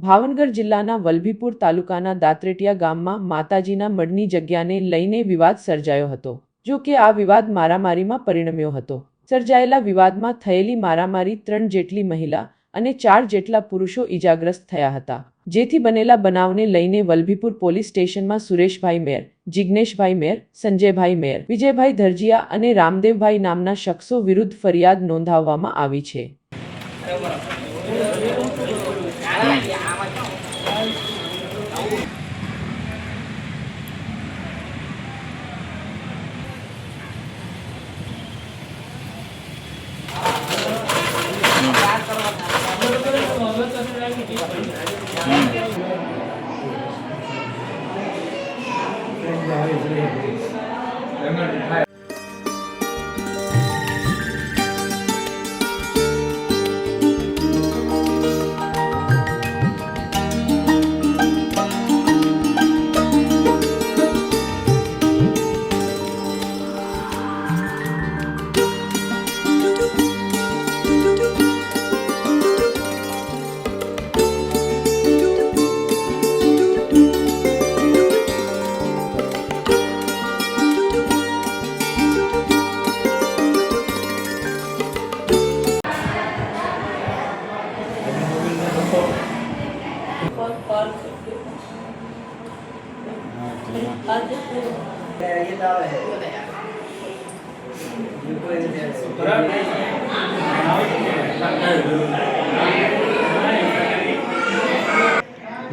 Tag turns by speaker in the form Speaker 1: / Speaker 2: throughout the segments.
Speaker 1: ભાવનગર જિલ્લાના વલભીપુર તાલુકાના દાત્રેટિયા ગામમાં માતાજીના મઢની જગ્યાને લઈને વિવાદ સર્જાયો હતો। જો કે આ વિવાદ મારામારીમાં પરિણમ્યો હતો। સર્જાયેલા વિવાદમાં થયેલી મારામારી 3 જેટલી મહિલા અને 4 જેટલા પુરુષો ઈજાગ્રસ્ત થયા હતા। જેથી બનેલા બનાવને લઈને વલભીપુર પોલીસ સ્ટેશનમાં સુરેશભાઈ મેર, જિગ્નેશભાઈ મેર, સંજયભાઈ મેર, વિજયભાઈ ધરજીયા અને રામદેવભાઈ નામના શખ્સો વિરુદ્ધ ફરિયાદ નોંધાવવામાં આવી છે।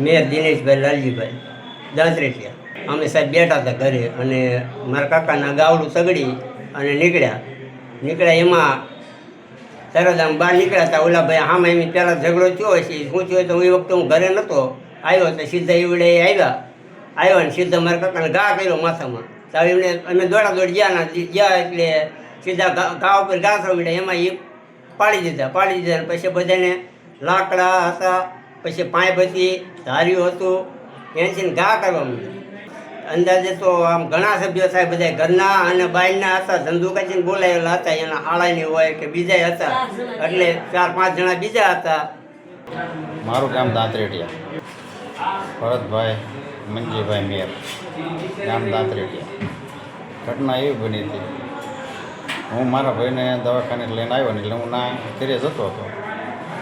Speaker 2: મેર દિનેશભાઈ લાલજીભાઈ દાત્રેટિયા અમે સાહેબ બેઠા હતા ઘરે અને મારા કાકાના ગાવડું સગડી અને નીકળ્યા એમાં તરત આમ બહાર નીકળ્યા હતા। ઓલા ભાઈ આમાં એમ પહેલાં ઝઘડો થયો હશે, શું થયો તો એ વખતે હું ઘરે નહોતો આવ્યો તો સીધા એવડે આવ્યા ને સીધા મારા કાકાને ઘા કર્યો માથામાં। તો એમને અમે દોડ ગયા એટલે સીધા ઘા ઉપર ઘા થવા એમાં એ પાડી દીધા અને પછી બધાને લાકડા હતા, પછી પાઇપ હતી, ધાર્યું હતું, એનાથી ઘા કરવા માંડ્યા। અંદાજે તો આમ ઘણા સભ્યો થાય, બધા ઘરના અને બહારના હતા, ધંધુકાજીને બોલાયેલા હતા, એના આળાની હોય કે બીજા હતા, એટલે 4-5 જણા બીજા હતા।
Speaker 3: મારું ગામ દાત્રેટિયા, ભરતભાઈ મંજીભાઈ મેર, ગામ દાત્રેટિયા। ઘટના એવી બની હતી, હું મારા ભાઈને દવાખાને લઈને આવ્યો ને એટલે હું ના ઘરે જતો હતો,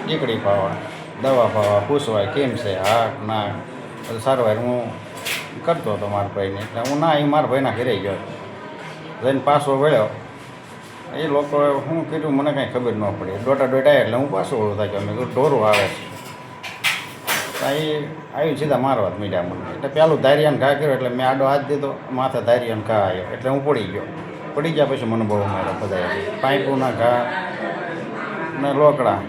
Speaker 3: દીકડી પાવા, દવા પાવા, પૂછવા કેમ છે, હા ના બધું સારવાર હું કરતો હતો મારા ભાઈને। એટલે હું ના એ મારા ભાઈના ઘરે ગયો જઈને પાછો વળ્યો। એ લોકોએ શું કર્યું મને કાંઈ ખબર ન પડી, દોટા આવ્યા એટલે હું પાછો વળું થાય મેં કીધું ઢોરું આવે છે, એ આવી સીધા મારવા જ મીડિયા મને। એટલે પહેલું ધારિયાને ઘા કર્યો એટલે મેં આડો હાથ દીધો, માથે ધારિયાને ઘા આવ્યો એટલે હું પડી ગયા પછી મને બહુ માર્યો બધા, પાઇપોના ઘા ને લોકડા।